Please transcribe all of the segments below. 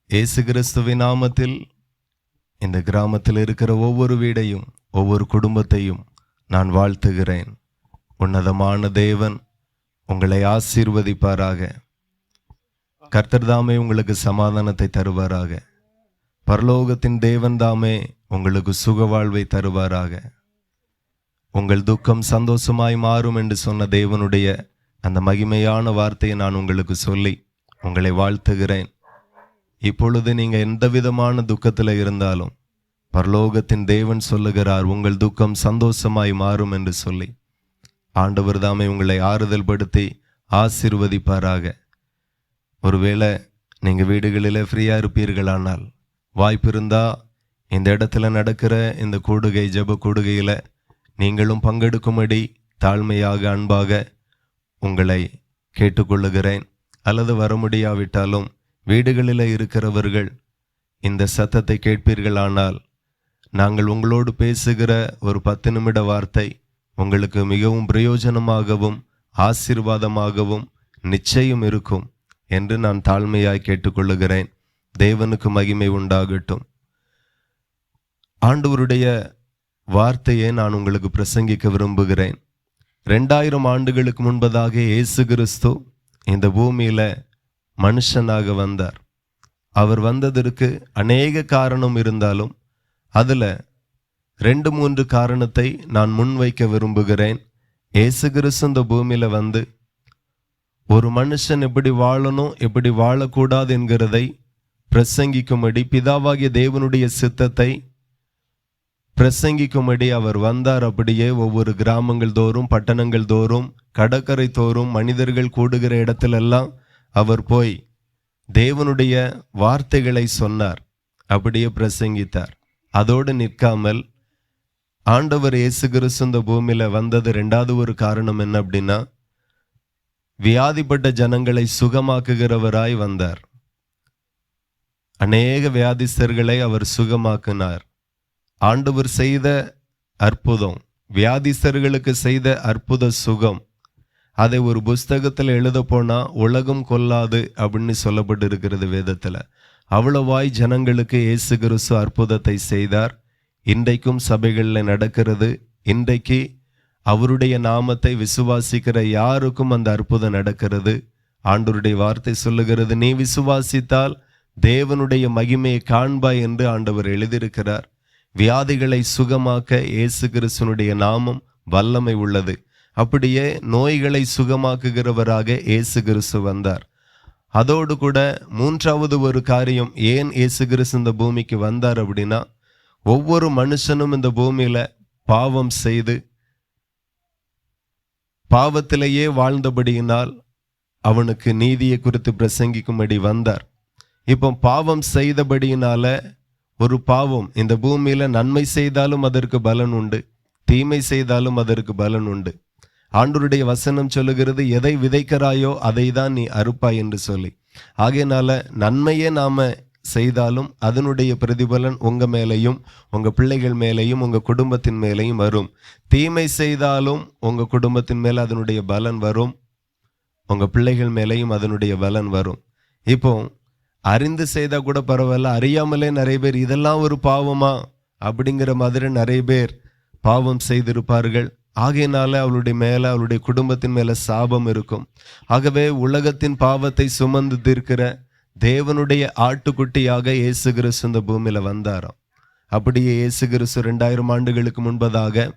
இயேசு கிறிஸ்துவின் நாமத்தில் இந்த கிராமத்தில் இருக்கிற ஒவ்வொரு வீடையும் ஒவ்வொரு குடும்பத்தையும் நான் வாழ்த்துகிறேன். உன்னதமான தேவன் உங்களை ஆசீர்வதிப்பாராக. கர்த்தர் தாமே உங்களுக்கு சமாதானத்தை தருவாராக. பரலோகத்தின் தேவன் தாமே உங்களுக்கு சுக வாழ்வை தருவாராக. உங்கள் துக்கம் சந்தோஷமாய் மாறும் என்று சொன்ன தேவனுடைய அந்த மகிமையான வார்த்தையை நான் உங்களுக்கு சொல்லி உங்களை வாழ்த்துகிறேன். இப்பொழுது நீங்கள் எந்த விதமான துக்கத்தில் இருந்தாலும் பரலோகத்தின் தேவன் சொல்லுகிறார், உங்கள் துக்கம் சந்தோஷமாய் மாறும் என்று சொல்லி. ஆண்டவர் தாமே உங்களை ஆறுதல் படுத்தி ஆசீர்வதிப்பாராக. ஒருவேளை நீங்கள் வீடுகளில் ஃப்ரீயாக இருப்பீர்களானால் வாய்ப்பு இருந்தால் இந்த இடத்துல நடக்கிற இந்த கூடுகை ஜெப கூடுகையில் நீங்களும் பங்கெடுக்கும்படி தாழ்மையாக அன்பாக உங்களை கேட்டுக்கொள்ளுகிறேன். அல்லது வர முடியாவிட்டாலும் வீடுகளில் இருக்கிறவர்கள் இந்த சத்தத்தை கேட்பீர்களானால் நாங்கள் உங்களோடு பேசுகிற ஒரு 10 நிமிட வார்த்தை உங்களுக்கு மிகவும் பிரயோஜனமாகவும் ஆசீர்வாதமாகவும் நிச்சயம் இருக்கும் என்று நான் தாழ்மையாய் கேட்டுக்கொள்ளுகிறேன். தேவனுக்கு மகிமை உண்டாகட்டும். ஆண்டவருடைய வார்த்தையை நான் உங்களுக்கு பிரசங்கிக்க விரும்புகிறேன். 2000 ஆண்டுகளுக்கு முன்பதாக இயேசு கிறிஸ்து இந்த பூமியில மனுஷனாக வந்தார். அவர் வந்ததற்கு அநேக காரணம் இருந்தாலும் அதில் 2-3 காரணத்தை நான் முன்வைக்க விரும்புகிறேன். இயேசு கிறிஸ்து இந்த பூமியில வந்து ஒரு மனுஷன் எப்படி வாழணும் எப்படி வாழக்கூடாது என்கிறதை பிரசங்கிக்கும்படி, பிதாவாகிய தேவனுடைய சித்தத்தை பிரசங்கிக்கும்படி அவர் வந்தார். அப்படியே ஒவ்வொரு கிராமங்கள் தோறும் பட்டணங்கள் தோறும் கடற்கரை தோறும் மனிதர்கள் கூடுகிற இடத்திலெல்லாம் அவர் போய் தேவனுடைய வார்த்தைகளை சொன்னார், அப்படியே பிரசங்கித்தார். அதோடு நிற்காமல் ஆண்டவர் இயேசு கிறிஸ்து இந்த பூமியில வந்தது 2வது ஒரு காரணம் என்ன அப்படின்னா, வியாதிப்பட்ட ஜனங்களை சுகமாக்குகிறவராய் வந்தார். அநேக வியாதிஸ்தர்களை அவர் சுகமாக்கினார். ஆண்டவர் செய்த அற்புதம், வியாதிஸ்தர்களுக்கு செய்த அற்புத சுகம், அதை ஒரு புஸ்தகத்தில் எழுத போனா உலகம் கொள்ளாது அப்படின்னு சொல்லப்பட்டு இருக்கிறது வேதத்தில். அவ்வளவாய் ஜனங்களுக்கு இயேசு கிறிஸ்து அற்புதத்தை செய்தார். இன்றைக்கும் சபைகளில் நடக்கிறது. இன்றைக்கு அவருடைய நாமத்தை விசுவாசிக்கிற யாருக்கும் அந்த அற்புதம் நடக்கிறது. ஆண்டவருடைய வார்த்தை சொல்லுகிறது, நீ விசுவாசித்தால் தேவனுடைய மகிமையை காண்பாய் என்று ஆண்டவர் எழுதியிருக்கிறார். வியாதிகளை சுகமாக்க இயேசு கிறிஸ்துனுடைய நாமம் வல்லமை உள்ளது. அப்படியே நோய்களை சுகமாக்குகிறவராக இயேசு கிறிஸ்து வந்தார். அதோடு கூட 3வது ஒரு காரியம், ஏன் இயேசு கிறிஸ்து இந்த பூமிக்கு வந்தார் அப்படின்னா, ஒவ்வொரு மனுஷனும் இந்த பூமியில பாவம் செய்து பாவத்திலேயே வாழ்ந்தபடியினால் அவனுக்கு நீதியை குறித்து பிரசங்கிக்கும்படி வந்தார். இப்போ பாவம் செய்தபடியினால ஒரு பாவம் இந்த பூமியில நன்மை செய்தாலும் அதற்கு பலன் உண்டு, தீமை செய்தாலும் அதற்கு பலன் உண்டு. ஆண்டவருடைய வசனம் சொல்லுகிறது, எதை விதைக்கிறாயோ அதை தான் நீ அறுப்பாய் என்று சொல்லி. ஆகையினால நன்மையே நாம செய்தாலும் அதனுடைய பிரதிபலன் உங்க மேலையும் உங்க பிள்ளைகள் மேலையும் உங்க குடும்பத்தின் மேலையும் வரும். தீமை செய்தாலும் உங்க குடும்பத்தின் மேல அதனுடைய பலன் வரும், உங்க பிள்ளைகள் மேலையும் அதனுடைய பலன் வரும். இப்போ அறிந்து செய்தா கூட பரவாயில்ல, அறியாமலே நிறைய பேர் இதெல்லாம் ஒரு பாவமா அப்படிங்கிற மாதிரி நிறைய பேர் பாவம் செய்திருப்பார்கள். ஆகையினால அவளுடைய மேல அவளுடைய குடும்பத்தின் மேல சாபம் இருக்கும். ஆகவே உலகத்தின் பாவத்தை சுமந்து தீர்க்கிற தேவனுடைய ஆட்டுக்குட்டியாக இயேசு கிறிஸ்து இந்த பூமியில வந்தாராம். அப்படியே இயேசு கிறிஸ்து 2000 ஆண்டுகளுக்கு முன்பதாக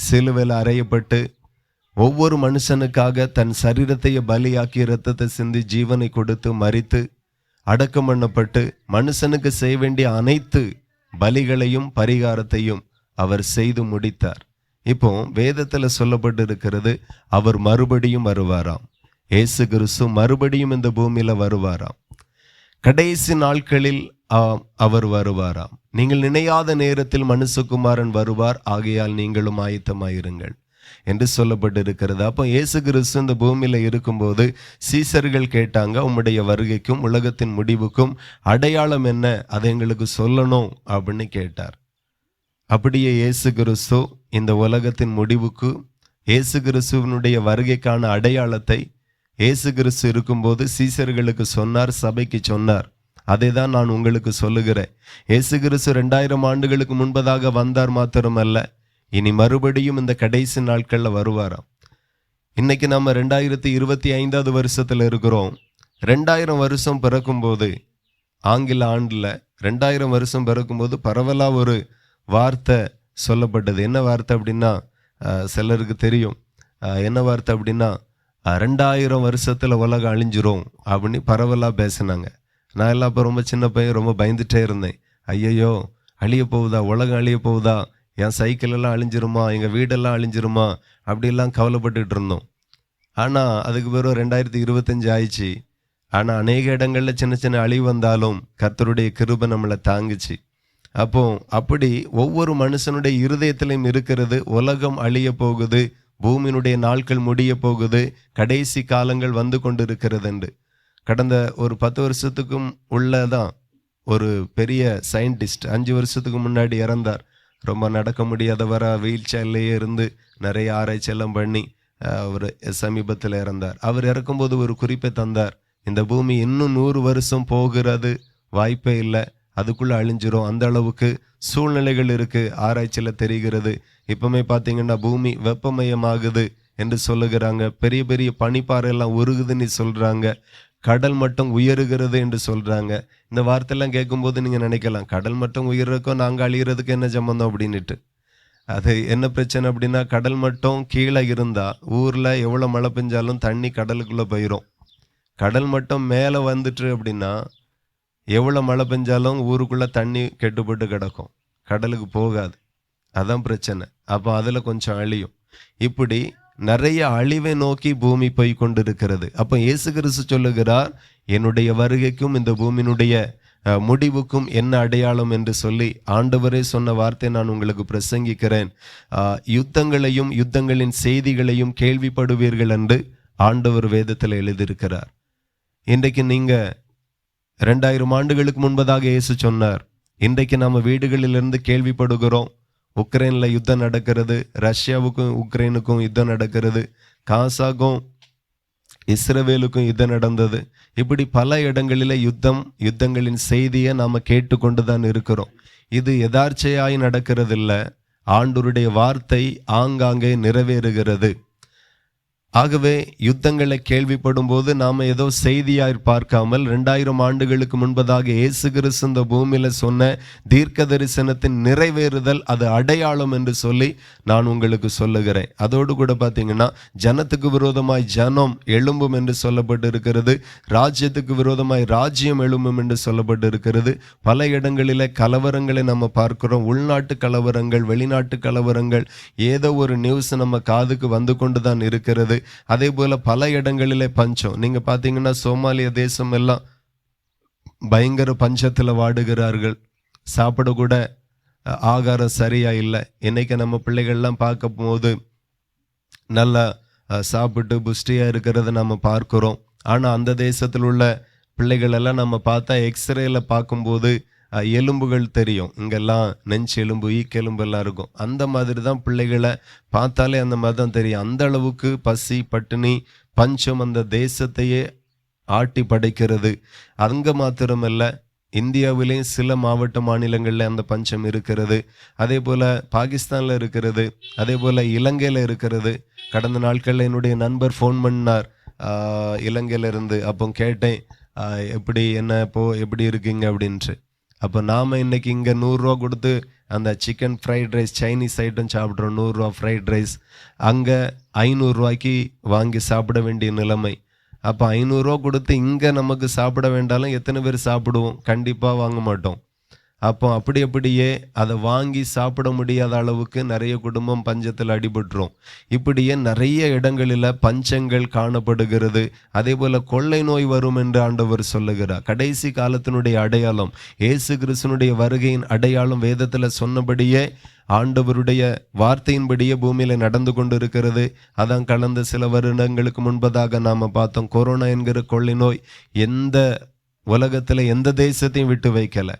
சிலுவையில் அறையப்பட்டு ஒவ்வொரு மனுஷனுக்காக தன் சரீரத்தையே பலியாக்கி இரத்தத்தை சிந்தி ஜீவனை கொடுத்து மரித்து அடக்கம் பண்ணப்பட்டு மனுஷனுக்கு செய்ய வேண்டிய அனைத்து பலிகளையும் பரிகாரத்தையும் அவர் செய்து முடித்தார். இப்போ வேதத்துல சொல்லப்பட்டு இருக்கிறது, அவர் மறுபடியும் வருவாராம். இயேசு கிறிஸ்து மறுபடியும் இந்த பூமியில வருவாராம். கடைசி நாட்களில் அவர் வருவாராம். நீங்கள் நினையாத நேரத்தில் மனுஷகுமாரன் வருவார், ஆகையால் நீங்களும் ஆயத்தமாயிருங்கள் என்று சொல்லப்பட்டு இருக்கிறது. அப்போ இயேசு கிறிஸ்து இந்த பூமியில இருக்கும்போது சீசர்கள் கேட்டாங்க, உம்முடைய வருகைக்கும் உலகத்தின் முடிவுக்கும் அடையாளம் என்ன, அதை எங்களுக்கு சொல்லணும் அப்படின்னு கேட்டார். அப்படியே இயேசு கிறிஸ்து இந்த உலகத்தின் முடிவுக்கு இயேசு கிறிஸ்துவனுடைய வருகைக்கான அடையாளத்தை இயேசு கிறிஸ்து இருக்கும்போது சீசர்களுக்கு சொன்னார், சபைக்கு சொன்னார். அதை தான் நான் உங்களுக்கு சொல்லுகிறேன். இயேசு கிறிஸ்து 2000 ஆண்டுகளுக்கு முன்பதாக வந்தார் மாத்திரமல்ல, இனி மறுபடியும் இந்த கடைசி நாட்கள்ல வருவாராம். இன்னைக்கு நம்ம 2025 வருஷத்துல இருக்கிறோம். 2000 வருஷம் பிறக்கும்போது, ஆங்கில ஆண்டுல 2000 வருஷம் பிறக்கும்போது பரவலா ஒரு வார்த்தை சொல்லப்பட்டது. என்ன வார்த்தை அப்படின்னா, சிலருக்கு தெரியும். என்ன வார்த்தை அப்படின்னா, 2000 வருஷத்துல உலகம் அழிஞ்சிரும் அப்படின்னு பரவலா பேசினாங்க. நான் எல்லாம் அப்போ ரொம்ப சின்ன பையன், ரொம்ப பயந்துட்டே இருந்தேன். ஐயையோ, அழிய போகுதா, உலகம் அழிய போகுதா, என் சைக்கிள் எல்லாம் அழிஞ்சிருமா, எங்கள் வீடெல்லாம் அழிஞ்சிருமா, அப்படிலாம் கவலைப்பட்டுட்டு இருந்தோம். ஆனால் அதுக்கு பிறகு 2025 ஆயிடுச்சு. ஆனால் அநேக இடங்களில் சின்ன சின்ன அழிவு வந்தாலும் கர்த்தருடைய கிருபை நம்மளை தாங்குச்சு. அப்போ அப்படி ஒவ்வொரு மனுஷனுடைய இருதயத்திலையும் இருக்கிறது, உலகம் அழிய போகுது, பூமியினுடைய நாட்கள் முடிய போகுது, கடைசி காலங்கள் வந்து கொண்டு இருக்கிறது என்று. கடந்த ஒரு 10 வருஷத்துக்கும் உள்ளதான் ஒரு பெரிய சயின்டிஸ்ட் 5 வருஷத்துக்கு முன்னாடி இறந்தார். ரொம்ப நடக்க முடியாதவரா வீல் சேர்லேயே இருந்து நிறைய ஆராய்ச்சியெல்லாம் பண்ணி அவர் சமீபத்தில் இறந்தார். அவர் இறக்கும்போது ஒரு குறிப்பை தந்தார். இந்த பூமி இன்னும் 100 வருஷம் போகிறது வாய்ப்பே இல்லை, அதுக்குள்ளே அழிஞ்சிரும், அந்த அளவுக்கு சூழ்நிலைகள் இருக்குது, ஆராய்ச்சியில் தெரிகிறது. இப்போமே பார்த்தீங்கன்னா பூமி வெப்பமயமாகுது என்று சொல்லுகிறாங்க. பெரிய பெரிய பனிப்பாறையெல்லாம் உருகுதுன்னு சொல்கிறாங்க. கடல் மட்டம் உயருகிறது என்று சொல்கிறாங்க. இந்த வார்த்தையெல்லாம் கேட்கும்போது நீங்கள் நினைக்கலாம், கடல் மட்டம் உயர்றதுக்கும் நாங்கள் அழிகிறதுக்கு என்ன சம்பந்தம் அப்படின்ட்டு. அது என்ன பிரச்சனை அப்படின்னா, கடல் மட்டம் கீழே இருந்தால் ஊரில் எவ்வளோ மழை பெஞ்சாலும் தண்ணி கடலுக்குள்ளே போயிடும். கடல் மட்டம் மேலே வந்துட்டு அப்படின்னா எவ்வளோ மழை பெஞ்சாலும் ஊருக்குள்ளே தண்ணி கெட்டுப்பட்டு கிடக்கும், கடலுக்கு போகாது. அதான் பிரச்சனை. அப்போ அதில் கொஞ்சம் அழியும். இப்படி நிறைய அழிவை நோக்கி பூமி போய் கொண்டு இருக்கிறது. அப்போ இயேசு கிறிஸ்து சொல்லுகிறார், என்னுடைய வருகைக்கும் இந்த பூமியினுடைய முடிவுக்கும் என்ன அடையாளம் என்று சொல்லி ஆண்டவரே சொன்ன வார்த்தை நான் உங்களுக்கு பிரசங்கிக்கிறேன். யுத்தங்களையும் யுத்தங்களின் செய்திகளையும் கேள்விப்படுவீர்கள் என்று ஆண்டவர் வேதத்தில் எழுதியிருக்கிறார். இன்றைக்கு நீங்கள் 2000 ஆண்டுகளுக்கு முன்பதாக இயேசு சொன்னார். இன்றைக்கு நம்ம வீடுகளிலிருந்து கேள்விப்படுகிறோம், உக்ரைனில் யுத்தம் நடக்கிறது, ரஷ்யாவுக்கும் உக்ரைனுக்கும் யுத்தம் நடக்கிறது, காசாக்கும் இஸ்ரவேலுக்கும் யுத்தம் நடந்தது. இப்படி பல இடங்களில் யுத்தங்களின் செய்தியை நாம் கேட்டுக்கொண்டு தான் இருக்கிறோம். இது எதார்ச்சையாய் நடக்கிறதில்ல, ஆண்டவருடைய வார்த்தை ஆங்காங்கே நிறைவேறுகிறது. ஆகவே யுத்தங்களை கேள்விப்படும் போது நாம் ஏதோ செய்தியாய் பார்க்காமல் 2000 ஆண்டுகளுக்கு முன்பதாக இயேசு கிறிஸ்து இந்த பூமியில சொன்ன தீர்க்க தரிசனத்தின் நிறைவேறுதல், அது அடையாளம் என்று சொல்லி நான் உங்களுக்கு சொல்லுகிறேன். அதோடு கூட பார்த்தீங்கன்னா, ஜனத்துக்கு விரோதமாய் ஜனம் எழும்பும் என்று சொல்லப்பட்டு இருக்கிறது, ராஜ்யத்துக்கு விரோதமாய் ராஜ்யம் எழும்பும் என்று சொல்லப்பட்டு இருக்கிறது. பல இடங்களில் கலவரங்களை நம்ம பார்க்கிறோம், உள்நாட்டு கலவரங்கள், வெளிநாட்டு கலவரங்கள், ஏதோ ஒரு நியூஸ் நம்ம காதுக்கு வந்து கொண்டு தான் இருக்கிறது. அதே போல பல இடங்களிலே பஞ்சம். நீங்க பாத்தீங்கன்னா சோமாலிய தேசம் எல்லாம் பயங்கர பஞ்சத்துல வாடுகிறார்கள். சாப்பிட கூட ஆகாரம் சரியா இல்லை. இன்னைக்கு நம்ம பிள்ளைகள்லாம் பார்க்க போது நல்லா சாப்பிட்டு புஷ்டியா இருக்கிறத நம்ம பார்க்கிறோம். ஆனா அந்த தேசத்தில் உள்ள பிள்ளைகள் எல்லாம் நம்ம பார்த்தா எக்ஸ்ரேல பார்க்கும்போது எலும்புகள் தெரியும். இங்கெல்லாம் நெஞ்சு எலும்பு, ஈக்கெலும்பு எல்லாம் இருக்கும். அந்த மாதிரி தான் பிள்ளைகளை பார்த்தாலே அந்த மாதிரி தான் தெரியும். அந்த அளவுக்கு பசி, பட்டினி, பஞ்சம் அந்த தேசத்தையே ஆட்டி படைக்கிறது. அங்கே மாத்திரமல்ல, இந்தியாவிலேயும் சில மாநிலங்களில் அந்த பஞ்சம் இருக்கிறது. அதே போல் பாகிஸ்தானில் இருக்கிறது, அதே போல் இலங்கையில் இருக்கிறது. கடந்த நாட்களில் என்னுடைய நண்பர் ஃபோன் பண்ணார் இலங்கையிலிருந்து. அப்போ கேட்டேன், எப்படி இருக்கீங்க அப்படின்ட்டு. அப்போ நாம் இன்னைக்கு இங்கே 100 ரூபா கொடுத்து அந்த chicken fried rice, Chinese item சாப்பிட்றோம், 100 ரூபா ஃப்ரைட் ரைஸ். அங்கே 500 ரூபாய்க்கு வாங்கி சாப்பிட வேண்டிய நிலைமை. அப்போ 500 ரூபா கொடுத்து இங்கே நமக்கு சாப்பிட வேண்டாலும் எத்தனை பேர் சாப்பிடுவோம்? கண்டிப்பாக வாங்க மாட்டோம். அப்போ அப்படியே அதை வாங்கி சாப்பிட முடியாத அளவுக்கு நிறைய குடும்பம் பஞ்சத்தில் அடிபட்டுரும். இப்படியே நிறைய இடங்களில் பஞ்சங்கள் காணப்படுகிறது. அதே போல கொள்ளை நோய் வரும் என்று ஆண்டவர் சொல்லுகிறார். கடைசி காலத்தினுடைய அடையாளம், இயேசு கிறிஸ்துனுடைய வருகையின் அடையாளம் வேதத்தில் சொன்னபடியே ஆண்டவருடைய வார்த்தையின்படியே பூமியில நடந்து கொண்டு இருக்கிறது. அதான் கடந்த சில வருடங்களுக்கு முன்பதாக நாம பார்த்தோம், கொரோனா என்கிற கொள்ளை நோய் எந்த உலகத்துல எந்த தேசத்தையும் விட்டு வைக்கல,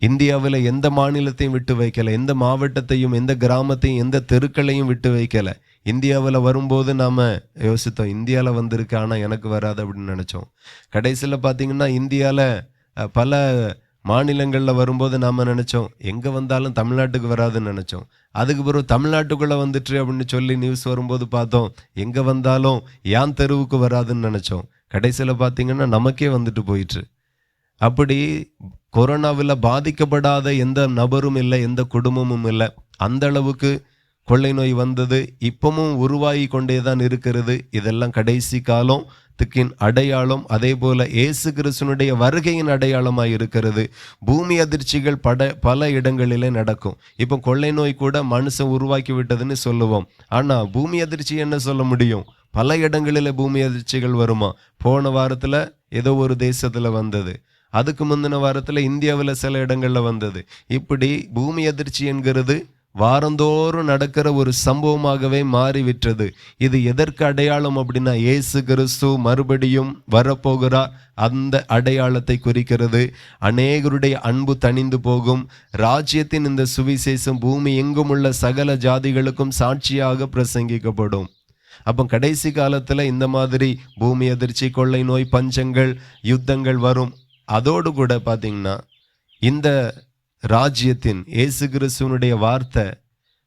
இந்தியாவில் எந்த மாநிலத்தையும் விட்டு வைக்கல, எந்த மாவட்டத்தையும், எந்த கிராமத்தையும், எந்த தெருக்களையும் விட்டு வைக்கல. இந்தியாவில் வரும்போது நாம் யோசித்தோம், இந்தியாவில் வந்திருக்கு ஆனால் எனக்கு வராது அப்படின்னு நினச்சோம். கடைசியில் பார்த்தீங்கன்னா இந்தியாவில் பல மாநிலங்களில் வரும்போது நாம் நினச்சோம் எங்கே வந்தாலும் தமிழ்நாட்டுக்கு வராதுன்னு நினச்சோம். அதுக்கு பிறகு தமிழ்நாட்டுக்குள்ளே வந்துட்டு அப்படின்னு சொல்லி நியூஸ் வரும்போது பார்த்தோம் எங்கே வந்தாலும் ஏன் தெருவுக்கு வராதுன்னு நினச்சோம். கடைசியில் பார்த்தீங்கன்னா நமக்கே வந்துட்டு போயிட்டு. அப்படி கொரோனாவில் பாதிக்கப்படாத எந்த நபரும் இல்லை, எந்த குடும்பமும் இல்லை. அந்த அளவுக்கு கொள்ளை நோய் வந்தது. இப்பவும் உருவாகி கொண்டே தான் இருக்கிறது. இதெல்லாம் கடைசி காலத்துக்கின் அடையாளம். அதே போல இயேசு கிறிஸ்துனுடைய வருகையின் அடையாளமாக இருக்கிறது. பூமி அதிர்ச்சிகள் பல இடங்களிலே நடக்கும். இப்போ கொள்ளை நோய் கூட மனுஷன் உருவாக்கி விட்டதுன்னு சொல்லுவோம். ஆனால் பூமி அதிர்ச்சி என்ன சொல்ல முடியும்? பல இடங்களில் பூமி அதிர்ச்சிகள் வருமா? போன வாரத்தில் ஏதோ ஒரு தேசத்தில் வந்தது, அதுக்கு முந்தின வாரத்தில் இந்தியாவில் சில இடங்களில் வந்தது. இப்படி பூமி அதிர்ச்சி என்கிறது வாரந்தோறும் நடக்கிற ஒரு சம்பவமாகவே மாறிவிட்டது. இது எதற்கு அடையாளம் அப்படின்னா, இயேசு கிறிஸ்து மறுபடியும் வரப்போகிறார். அந்த அடையாளத்தை குறிக்கிறது. அநேகருடைய அன்பு தணிந்து போகும். ராஜ்யத்தின் இந்த சுவிசேஷம் பூமி எங்கும் உள்ள சகல ஜாதிகளுக்கும் சாட்சியாக பிரசங்கிக்கப்படும். அப்போ கடைசி காலத்தில் இந்த மாதிரி பூமி அதிர்ச்சி, கொள்ளை நோய், பஞ்சங்கள், யுத்தங்கள் வரும். அதோடு கூட பார்த்தீங்கன்னா இந்த ராஜ்யத்தின் இயேசு கிறிஸ்துவனுடைய வார்த்தை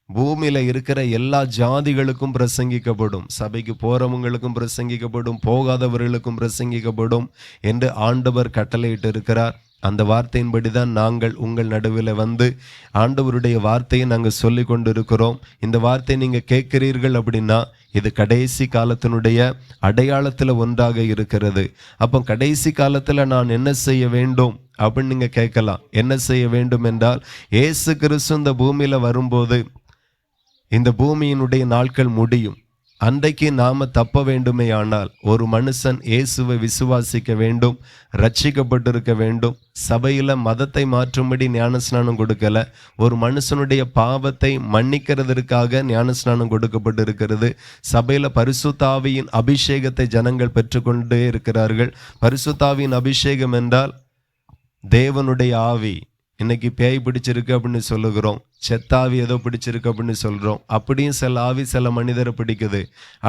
பூமியில் இருக்கிற எல்லா ஜாதிகளுக்கும் பிரசங்கிக்கப்படும். சபைக்கு போகிறவங்களுக்கும் பிரசங்கிக்கப்படும், போகாதவர்களுக்கும் பிரசங்கிக்கப்படும் என்று ஆண்டவர் கட்டளையிட்டு இருக்கிறார். அந்த வார்த்தையின்படி தான் நாங்கள் உங்கள் நடுவில் வந்து ஆண்டவருடைய வார்த்தையை நாங்கள் சொல்லி கொண்டு இருக்கிறோம். இந்த வார்த்தையை நீங்கள் கேட்கிறீர்கள் அப்படின்னா இது கடைசி காலத்தினுடைய அடையாளத்தில் ஒன்றாக இருக்கிறது. அப்போ கடைசி காலத்தில் நான் என்ன செய்ய வேண்டும் அப்படின்னு நீங்கள் கேட்கலாம். என்ன செய்ய வேண்டும் என்றால், இயேசு கிறிஸ்து இந்த பூமியில் வரும்போது இந்த பூமியினுடைய நாட்கள் முடியும். அன்றைக்கு நாம தப்ப வேண்டுமே ஆனால் ஒரு மனுஷன் இயேசுவை விசுவாசிக்க வேண்டும், ரட்சிக்கப்பட்டிருக்க வேண்டும். சபையில் மதத்தை மாற்றும்படி ஞானஸ்நானம் கொடுக்கல, ஒரு மனுஷனுடைய பாவத்தை மன்னிக்கிறதற்காக ஞானஸ்நானம் கொடுக்கப்பட்டிருக்கிறது. சபையில் பரிசுத்த ஆவியின் அபிஷேகத்தை ஜனங்கள் பெற்றுக்கொண்டே இருக்கிறார்கள். பரிசுத்த ஆவியின் அபிஷேகம் என்றால் தேவனுடைய ஆவி. இன்னைக்கு பேய் பிடிச்சிருக்கு அப்படின்னு சொல்லுகிறோம், செத்தாவி ஏதோ பிடிச்சிருக்கு அப்படின்னு சொல்கிறோம். அப்படியும் சில ஆவி சில மனிதரை பிடிக்குது.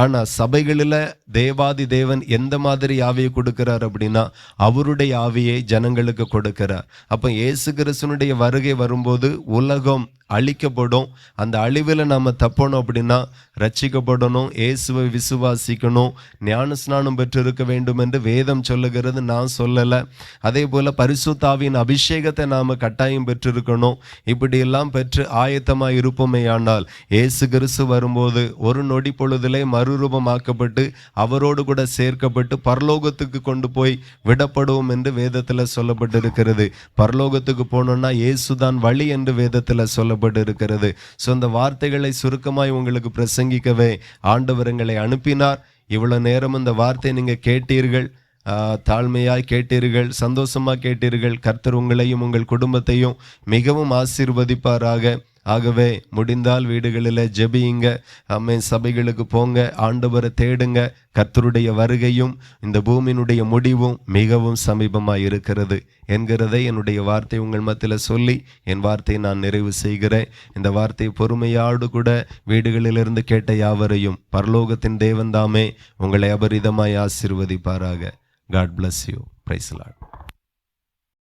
ஆனால் சபைகளில் தேவாதி தேவன் எந்த மாதிரி ஆவியை கொடுக்கிறார் அப்படின்னா அவருடைய ஆவியை ஜனங்களுக்கு கொடுக்கிறார். அப்போ இயேசு கிறிஸ்துனுடைய வருகை வரும்போது உலகம் அழிக்கப்படும். அந்த அழிவில் நாம் தப்பணும் அப்படின்னா ரட்சிக்கப்படணும், இயேசுவை விசுவாசிக்கணும், ஞானஸ்நானம் பெற்றிருக்க வேண்டும் என்று வேதம் சொல்லுகிறது, நான் சொல்லலை. அதே போல் பரிசுத்த ஆவியின் அபிஷேகத்தை நாம் கட்டாயம் பெற்றிருக்கணும். இப்படியெல்லாம் பெற்று ஆயத்தமாக இருப்போமே ஆனால் இயேசு கிறிஸ்து வரும்போது ஒரு நொடி பொழுதிலே மறுரூபமாக்கப்பட்டு அவரோடு கூட சேர்க்கப்பட்டு பரலோகத்துக்கு கொண்டு போய் விடப்படுவோம் என்று வேதத்தில் சொல்லப்பட்டிருக்கிறது. பரலோகத்துக்கு போனோம்னா இயேசுதான் வழி என்று வேதத்தில் சொல்லப்பட்டிருக்கிறது. ஸோ அந்த வார்த்தைகளை சுருக்கமாய் உங்களுக்கு பிரசங்கிக்கவே ஆண்டவர் எங்களை அனுப்பினார். இவ்வளவு நேரம் இந்த வார்த்தையை நீங்கள் கேட்டீர்கள், தாழ்மையாய் கேட்டீர்கள், சந்தோஷமாக கேட்டீர்கள். கர்த்தர் உங்களையும் உங்கள் குடும்பத்தையும் மிகவும் ஆசீர்வதிப்பாராக. ஆகவே முடிந்தால் வீடுகளில் ஜெபியுங்க, சபைகளுக்கு போங்க, ஆண்டவரை தேடுங்க. கர்த்தருடைய வருகையும் இந்த பூமியினுடைய முடிவும் மிகவும் சமீபமாக இருக்கிறது என்கிறதை என்னுடைய வார்த்தை உங்கள் மத்தியில் சொல்லி என் வார்த்தையை நான் நிறைவு செய்கிறேன். இந்த வார்த்தையை பொறுமையோடு கூட வீடுகளிலிருந்து கேட்ட யாவரையும் பரலோகத்தின் தேவன் தாமே உங்களை அபரிதமாய் ஆசீர்வதிப்பாராக. God bless you. Praise the Lord.